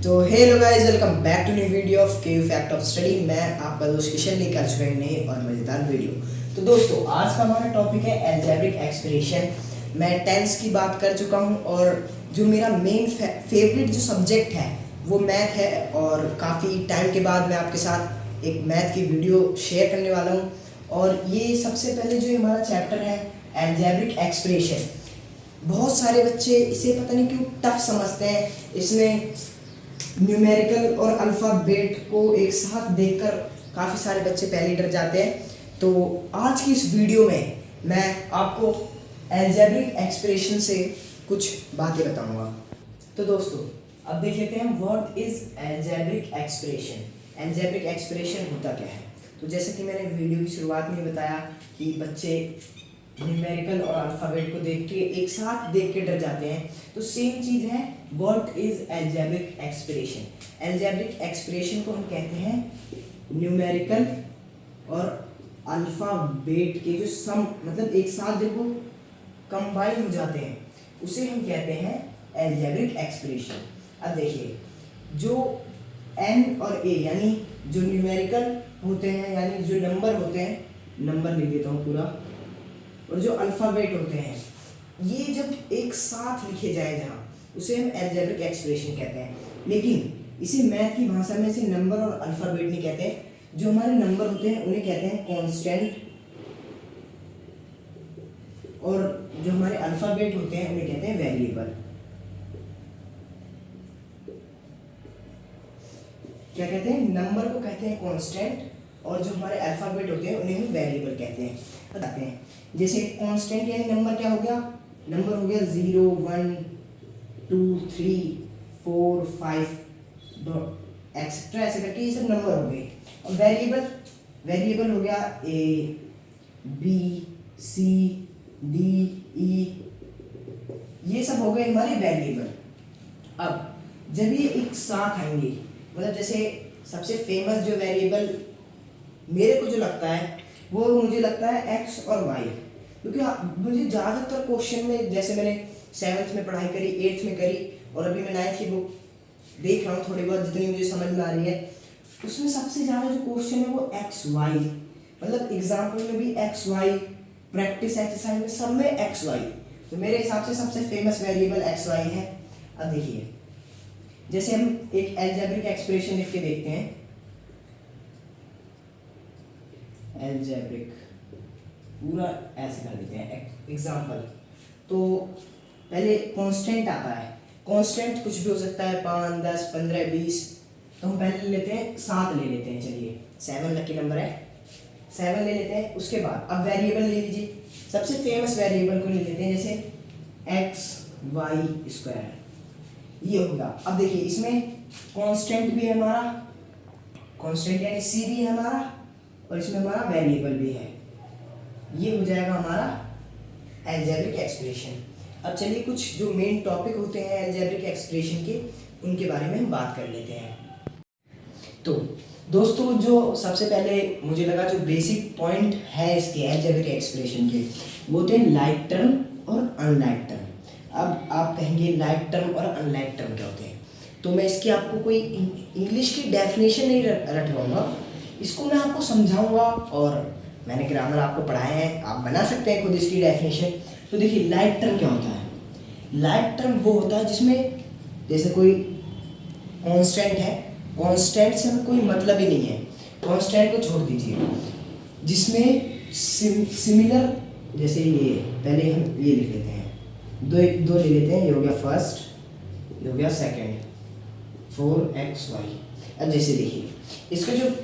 तो hello guys, welcome back to new video of K fact of study. मैं आपका दोस्त किशन लेकर चुका है नई और मज़ेदार वीडियो। तो दोस्तों, आज का हमारा टॉपिक है अलजेब्रिक एक्सप्रेशन। मैं टेंस की बात कर चुका हूं और जो मेरा मेन फेवरेट जो सब्जेक्ट है वो मैथ है, और काफ़ी टाइम के बाद मैं आपके साथ एक मैथ की वीडियो शेयर करने वाला हूँ। और ये सबसे पहले जो हमारा चैप्टर है अलजेब्रिक एक्सप्रेशन, बहुत सारे बच्चे इसे पता नहीं क्यों टफ समझते हैं। इसमें न्यूमेरिकल और अल्फ़ाबेट को एक साथ देखकर काफ़ी सारे बच्चे पहले डर जाते हैं। तो आज की इस वीडियो में मैं आपको अलजेब्रिक एक्सप्रेशन से कुछ बातें बताऊंगा। तो दोस्तों, अब देख लेते हैं what is algebraic expression. Algebraic expression होता क्या है? तो जैसे कि मैंने वीडियो की शुरुआत में बताया कि बच्चे न्यूमेरिकल और अल्फ़ाबेट को देख के एक साथ देख के डर जाते हैं, तो सेम चीज़ है what is algebraic expression. Algebraic expression को हम कहते हैं न्यूमेरिकल और अल्फ़ाबेट के जो सम, मतलब एक साथ जब वो कंबाइन हो जाते हैं उसे हम कहते हैं अलजेब्रिक एक्सप्रेशन। अब देखिए, जो n और a यानी जो न्यूमेरिकल होते हैं यानी जो नंबर होते हैं, नंबर लिख देता हूँ पूरा, और जो अल्फ़ाबेट होते हैं ये जब एक साथ लिखे जाए जहाँ, उसे हम अलजेब्रिक एक्सप्रेशन कहते हैं। लेकिन इसे मैथ की भाषा में इसे नंबर और अल्फ़ाबेट नहीं कहते हैं। जो हमारे नंबर होते हैं उन्हें कहते हैं कांस्टेंट, और जो हमारे अल्फ़ाबेट होते हैं उन्हें कहते हैं वेरिएबल। क्या कहते हैं? नंबर को कहते हैं कांस्टेंट, और जो हमारे अल्फ़ाबेट होते हैं उन्हें हम वेरिएबल कहते हैं। बताते हैं, जैसे कांस्टेंट यानी नंबर क्या हो गया? नंबर हो गया 0 1 2 3 4 5 एक्सेट्रा, ऐसे करके ये सब नंबर हो गए। और वेरिएबल हो गया A B C D E, ये सब हो गए हमारे वेरिएबल। अब जब ये एक साथ आएंगे, मतलब जैसे सबसे फेमस जो वेरिएबल मेरे को जो लगता है वो मुझे लगता है x और y, क्योंकि मुझे ज़्यादातर क्वेश्चन में, जैसे मैंने 7th में पढ़ाई करी, 8th में करी, और अभी मैं 9th की बुक देख रहा हूँ थोड़ी बहुत जितनी मुझे समझ में आ रही है, उसमें सबसे ज़्यादा जो क्वेश्चन है वो x y, मतलब एग्जाम्पल में भी x y, प्रैक्टिस एक्सरसाइज में सब में x y। तो मेरे हिसाब से सबसे फेमस वेरिएबल x y है। अब देखिए, जैसे हम एक अलजेब्रिक एक्सप्रेशन लिख के देखते हैं, अलजेब्रिक पूरा ऐसे कर देते हैं एग्जाम्पल। तो पहले कांस्टेंट आता है, कांस्टेंट कुछ भी हो सकता है, 5 10 15 20। तो हम पहले लेते हैं 7 ले लेते हैं, चलिए 7 लकी नंबर है, 7 ले लेते हैं। उसके बाद अब वेरिएबल ले लीजिए, सबसे फेमस वेरिएबल को ले लेते हैं, जैसे x y स्क्वायर, ये होगा। अब देखिए, इसमें कांस्टेंट भी है हमारा, कांस्टेंट यानी c भी है हमारा, और इसमें हमारा वेरिएबल भी है। ये हो जाएगा हमारा अलजेब्रिक एक्सप्रेशन। अब चलिए कुछ जो मेन टॉपिक होते हैं अलजेब्रिक एक्सप्रेशन के, उनके बारे में हम बात कर लेते हैं। तो दोस्तों, जो सबसे पहले मुझे लगा जो बेसिक पॉइंट है इसके अलजेब्रिक एक्सप्रेशन के, वो होते हैं लाइक टर्म और अनलाइक टर्म। अब आप कहेंगे लाइक टर्म और अनलाइक टर्म क्या होते हैं? तो मैं इसकी आपको कोई इंग्लिश की डेफिनेशन नहीं रटवाऊंगा, इसको मैं आपको समझाऊंगा, और मैंने ग्रामर आपको पढ़ाया है, आप बना सकते हैं खुद इसकी डेफिनेशन। तो देखिए, लाइक टर्म क्या होता है? लाइक टर्म वो होता है जिसमें जैसे कोई कांस्टेंट है, कांस्टेंट से हमें कोई मतलब ही नहीं है, कांस्टेंट को छोड़ दीजिए, जिसमें सिमिलर, जैसे ये पहले हम ये लिख लेते हैं, दो ले लेते हैं, ये हो गया फर्स्ट, ये हो गया सेकेंड, 4xy। अब जैसे देखिए, इसका जो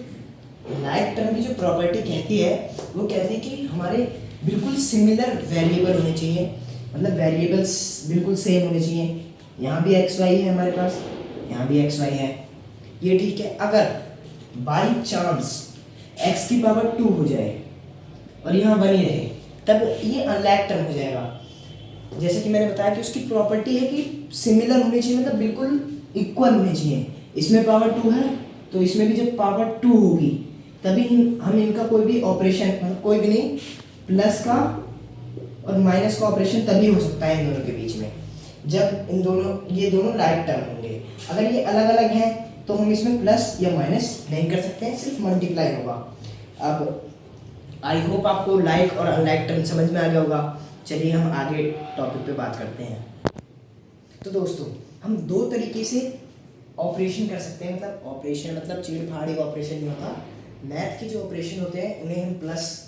लाइक टर्म की जो प्रॉपर्टी कहती है वो कहती है कि हमारे बिल्कुल सिमिलर वेरिएबल होने चाहिए, मतलब वेरिएबल्स बिल्कुल सेम होने चाहिए। यहाँ भी एक्स वाई है हमारे पास, यहाँ भी एक्स वाई है, ये ठीक है। अगर बाई चांस x की पावर 2 हो जाए और यहाँ बनी रहे, तब ये अनलाइक टर्म हो जाएगा। जैसे कि मैंने बताया कि उसकी प्रॉपर्टी है कि सिमिलर होने चाहिए, मतलब बिल्कुल इक्वल होने चाहिए। इसमें पावर 2 है तो इसमें भी जब पावर 2 होगी तभी हम इनका कोई भी ऑपरेशन, मतलब कोई भी नहीं, प्लस का और माइनस का ऑपरेशन तभी हो सकता है इन दोनों के बीच में। जब ये दोनों राइट टर्म होंगे। अगर ये अलग अलग हैं तो हम इसमें प्लस या माइनस नहीं कर सकते हैं, सिर्फ मल्टीप्लाई होगा। अब आई होप आपको लाइक और अनलाइक टर्म समझ में आ गया होगा। चलिए हम आगे टॉपिक पे बात करते हैं। तो दोस्तों, हम दो तरीके से ऑपरेशन कर सकते हैं, मतलब ऑपरेशन मतलब चीड़-फाड़ ऑपरेशन नहीं होता। मैथ के जो ऑपरेशन होते हैं उन्हें हम प्लस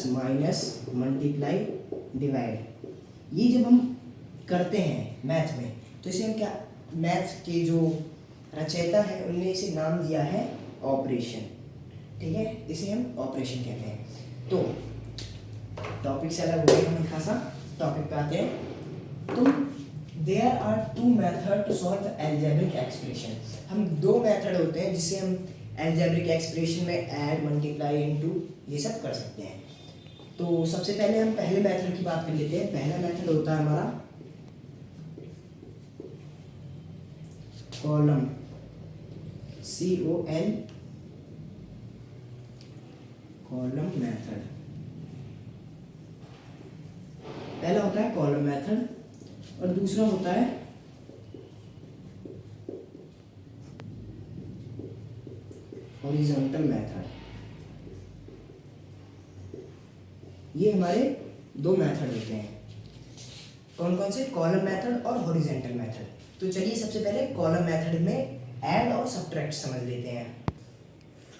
माइनस मल्टीप्लाई डिवाइड, ये जब हम करते हैं मैथ में तो इसे हम क्या, मैथ के जो रचयिता है उनने इसे नाम दिया है ऑपरेशन। ठीक है, इसे हम ऑपरेशन कहते हैं। तो टॉपिक से अलग हो गए हम खासा, टॉपिक पे आते हैं। तो there are two method to solve the algebraic expression. हम दो मेथड होते हैं जिससे हम अलजेब्रिक एक्सप्रेशन में ऐड, मल्टीप्लाई, इनटू ये सब कर सकते हैं। तो सबसे पहले हम पहले मेथड की बात कर लेते हैं। पहला मेथड होता है हमारा कॉलम, COL, कॉलम मेथड। पहला होता है कॉलम मेथड और दूसरा होता है हॉरिजॉन्टल मेथड। ये हमारे दो मेथड होते हैं। कौन कौन से? कॉलम मेथड और हॉरिजॉन्टल मेथड। तो चलिए सबसे पहले कॉलम मेथड में ऐड और सब्ट्रैक्ट समझ लेते हैं।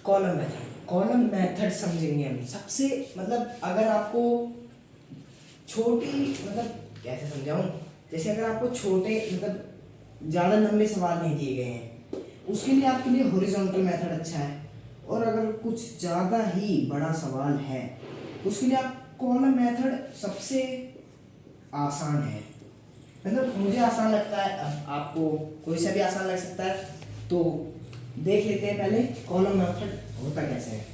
कॉलम मेथड समझेंगे हम सबसे, मतलब अगर आपको छोटी, मतलब कैसे समझाऊं, जैसे अगर आपको छोटे मतलब ज़्यादा लंबे सवाल नहीं दिए गए हैं उसके लिए आपके लिए हॉरिजॉन्टल मेथड अच्छा है, और अगर कुछ ज़्यादा ही बड़ा सवाल है उसके लिए आप कॉलम मेथड सबसे आसान है। मतलब मुझे आसान लगता है, अब आपको कोई सा भी आसान लग सकता है। तो देख लेते हैं पहले कॉलम मेथड होता कैसे है।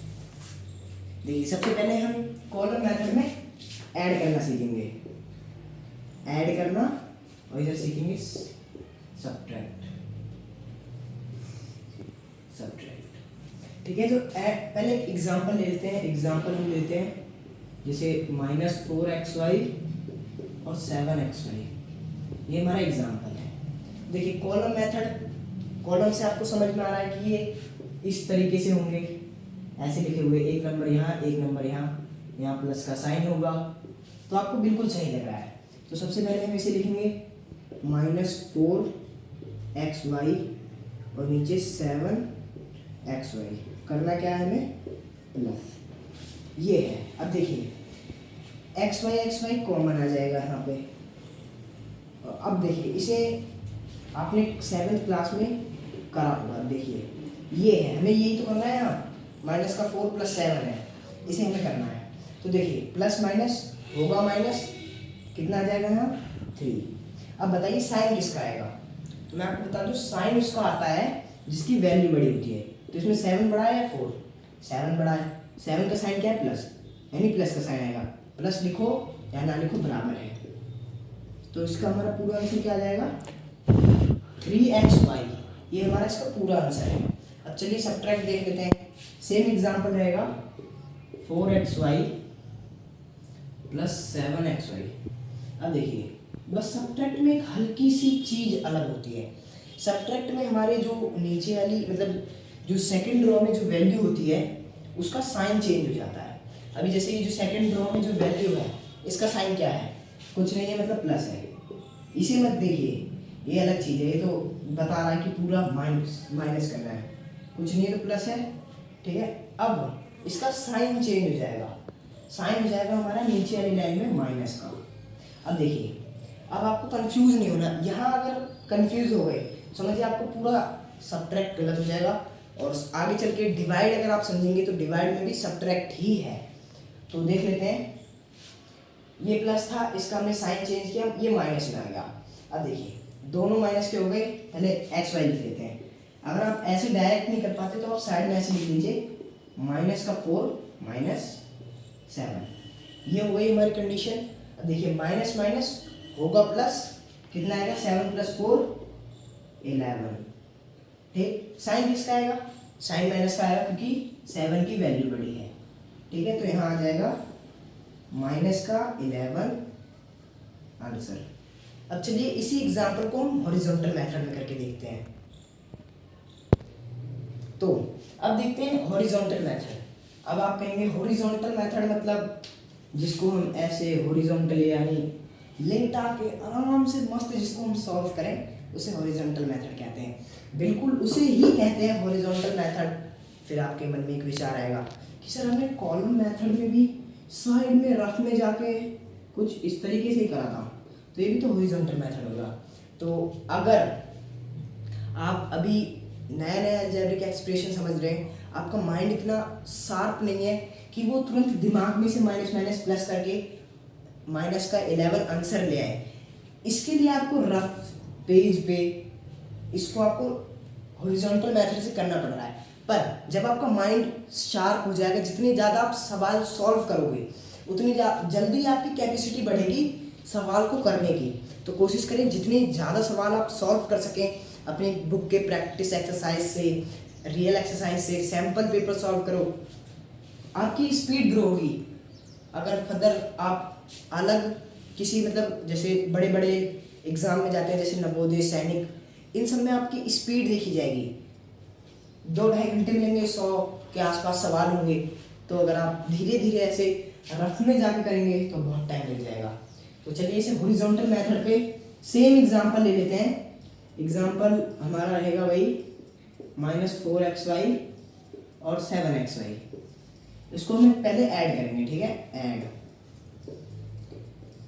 देखिए सबसे पहले हम कॉलम मेथड में ऐड करना सीखेंगे, ऐड करना, और इधर सीखेंगे सब्ट्रैक्ट। ठीक है, तो पहले एक एग्जांपल ले लेते हैं। एग्जांपल हम लेते हैं जैसे -4xy और 7xy, ये हमारा एग्जांपल है। देखिए कॉलम मेथड, कॉलम से आपको समझ में आ रहा है कि ये इस तरीके से होंगे, ऐसे लिखे हुए, एक नंबर यहाँ, एक नंबर यहाँ प्लस का साइन होगा, तो आपको बिल्कुल सही लग रहा है। तो सबसे पहले हम इसे लिखेंगे -4xy और नीचे 7xy, करना क्या है हमें, प्लस, ये है। अब देखिए xy कॉमन आ जाएगा यहाँ पे। अब देखिए इसे आपने 7th क्लास में करा होगा। देखिए ये है, हमें यही तो करना है। यहाँ माइनस का 4 + 7 है, इसे हमें करना है। तो देखिए प्लस माइनस होगा, माइनस कितना आ जाएगा यहाँ, 3। अब बताइए साइन किसका आएगा? तो मैं आपको बता दूँ, साइन उसका आता है जिसकी वैल्यू बड़ी होती है। तो इसमें 7 बड़ा है या 4? 7 बड़ा है। 7 का साइन क्या है, प्लस, यानी प्लस का साइन आएगा। प्लस लिखो या ना लिखो बराबर है। तो इसका हमारा पूरा आंसर क्या आ जाएगा, 3xy, ये हमारा इसका पूरा आंसर है। अब चलिए सब्ट्रैक्ट देख लेते हैं। सेम एग्जांपल रहेगा 4xy + 7xy। अब देखिए बस सब्ट्रैक्ट में एक हल्की सी चीज़ अलग होती है। सब्ट्रैक्ट में हमारे जो नीचे वाली, मतलब जो सेकंड रो में जो वैल्यू होती है उसका साइन चेंज हो जाता है। अभी जैसे ये जो सेकंड रो में जो वैल्यू है इसका साइन क्या है, कुछ नहीं है, मतलब प्लस है। इसे मत देखिए, ये अलग चीज़ है। ये तो बता रहा है कि पूरा माइनस करना है, कुछ नहीं है तो प्लस है। ठीक है, अब इसका साइन चेंज हो जाएगा, साइन हो जाएगा हमारा नीचे वाली लाइन में माइनस का। अब देखिए, अब आपको कंफ्यूज नहीं होना। यहाँ अगर कंफ्यूज हो गए समझिए आपको पूरा सब्ट्रैक्ट गलत हो जाएगा। और आगे चल के डिवाइड अगर आप समझेंगे तो डिवाइड में भी सब्ट्रैक्ट ही है। तो देख लेते हैं, ये प्लस था, इसका हमने साइन चेंज किया, ये माइनस में आ गया। अब देखिए दोनों माइनस के हो गए। पहले एक्स वाई लिख लेते हैं। अगर आप ऐसे डायरेक्ट नहीं कर पाते तो आप साइड में ऐसे लिख लीजिए, -4 - 7, ये हो गई हमारी कंडीशन। अब देखिए माइनस माइनस होगा प्लस, कितना आएगा, 7 + 4 11। ठीक, साइन किसका आएगा, साइन माइनस का आएगा क्योंकि 7 की वैल्यू बड़ी है। ठीक है, तो यहाँ आ जाएगा -11 आंसर। अब चलिए इसी एग्जांपल को हम हॉरिजॉन्टल मेथड में करके देखते हैं। तो अब देखते हैं हॉरिजॉन्टल मेथड। अब आप कहेंगे हॉरिजॉन्टल मेथड मतलब जिसको हम ऐसे हॉरिजॉन्टली यानी लिंक के आराम से मस्त जिसको हम सॉल्व करें उसे हॉरिजॉन्टल मेथड कहते हैं। बिल्कुल उसे ही कहते हैं हॉरिजॉन्टल मेथड। फिर आपके मन में एक विचार आएगा कि सर हमने कॉलम मेथड में भी साइड में रफ में जाके कुछ इस तरीके से ही करा था, तो ये भी तो हॉरिजॉन्टल मेथड होगा। तो अगर आप अभी नया नया अलजेब्रिक एक्सप्रेशन समझ रहे हैं, आपका माइंड इतना शार्प नहीं है कि वो तुरंत दिमाग में से माइनस माइनस प्लस करके माइनस का 11 आंसर ले आए, इसके लिए आपको रफ पेज पे इसको आपको हॉरिजॉन्टल मेथड से करना पड़ रहा है। पर जब आपका माइंड शार्प हो जाएगा, जितने ज़्यादा आप सवाल सॉल्व करोगे उतनी जल्दी आपकी कैपेसिटी बढ़ेगी सवाल को करने की। तो कोशिश करें जितने ज़्यादा सवाल आप सॉल्व कर सकें अपनी बुक के प्रैक्टिस एक्सरसाइज से, रियल एक्सरसाइज से, सैम्पल पेपर सॉल्व करो, आपकी स्पीड ग्रो होगी। अगर फर्दर आप अलग किसी मतलब जैसे बड़े बड़े एग्ज़ाम में जाते हैं जैसे नवोदय, सैनिक, इन सब में आपकी स्पीड देखी जाएगी। 2-2.5 घंटे मिलेंगे, 100 के आसपास सवाल होंगे। तो अगर आप धीरे धीरे ऐसे रफ में जाके करेंगे तो बहुत टाइम लग जाएगा। तो चलिए इसे हॉरिजॉन्टल मेथड पे सेम एग्जांपल ले लेते हैं। एग्जांपल हमारा रहेगा वही -4xy और 7xy। इसको हम पहले ऐड करेंगे, ठीक है।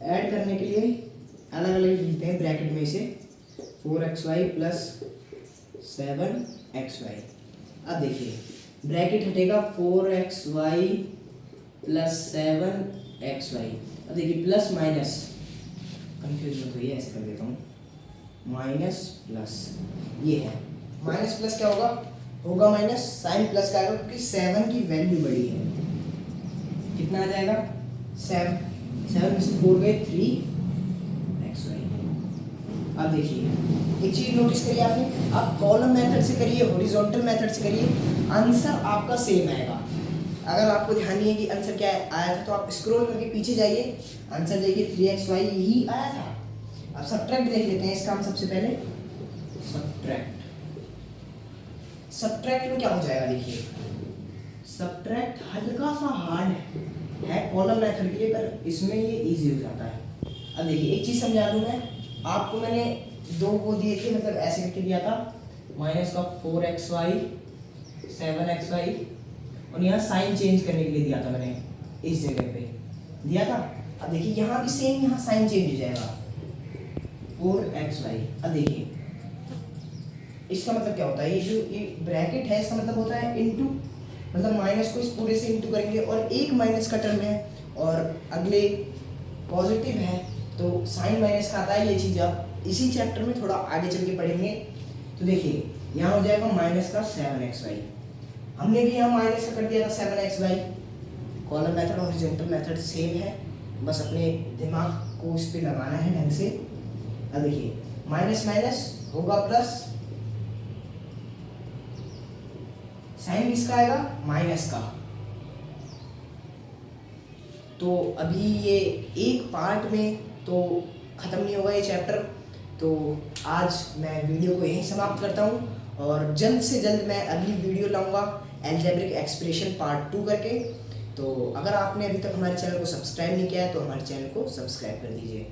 ऐड करने के लिए अलग अलग लिखते हैं ब्रैकेट में इसे 4xy प्लस 7xy। अब देखिए ब्रैकेट हटेगा 4xy प्लस 7xy। अब देखिए प्लस माइनस कंफ्यूज मत होइए, ऐसे कर देता हूँ, माइनस प्लस ये है। माइनस प्लस क्या होगा माइनस, साइन प्लस का आएगा क्योंकि 7 की वैल्यू बड़ी है। कितना आ जाएगा 7 में से 4 गए 3xy। अब देखिए एक चीज नोटिस करिए आपने, आप कॉलम मेथड से करिए, हॉरिजॉन्टल मेथड से करिए, आंसर आपका सेम आएगा। अगर आपको ध्यान नहीं है कि आंसर क्या आया था तो आप स्क्रॉल करके पीछे जाइए, आंसर देखिए 3xy यही आया था। अब सब्ट्रैक्ट देख लेते हैं इसका हम सबसे पहले। सब्ट्रैक्ट में क्या हो जाएगा, देखिए सब्ट्रैक्ट हल्का सा हार्ड है कॉलम मेथड के लिए, पर इसमें ये इजी हो जाता है। अब देखिए एक चीज़ समझा दूँ मैं आपको, मैंने 2 वो दिए थे, मतलब ऐसे करके दिया था -4xy 7xy, और यहाँ साइन चेंज करने के लिए दिया था मैंने, इस जगह पे दिया था। अब देखिए यहाँ भी सेम, यहाँ साइन चेंज हो जाएगा 4xy। अब देखिए इसका मतलब क्या होता है, ये जो ये ब्रैकेट है इसका मतलब होता है इनटू, मतलब माइनस को इस पूरे से इनटू करेंगे और एक माइनस का टर्म है और अगले पॉजिटिव है तो साइन माइनस का आता है। ये चीज़ आप इसी चैप्टर में थोड़ा आगे चल के पढ़ेंगे। तो देखिए यहाँ हो जाएगा माइनस का 7xy, हमने भी यहाँ माइनस का कर दिया था 7xy। कॉलम मेथड और हॉरिजॉन्टल मेथड सेम है, बस अपने दिमाग को उस पर लगाना है ढंग से। अब देखिए माइनस माइनस होगा प्लस, साइन किसका आएगा माइनस का। तो अभी ये एक पार्ट में तो ख़त्म नहीं होगा ये चैप्टर, तो आज मैं वीडियो को यहीं समाप्त करता हूँ और जल्द से जल्द मैं अगली वीडियो लाऊंगा अलजेब्रिक एक्सप्रेशन पार्ट 2 करके। तो अगर आपने अभी तक हमारे चैनल को सब्सक्राइब नहीं किया है तो हमारे चैनल को सब्सक्राइब कर दीजिए।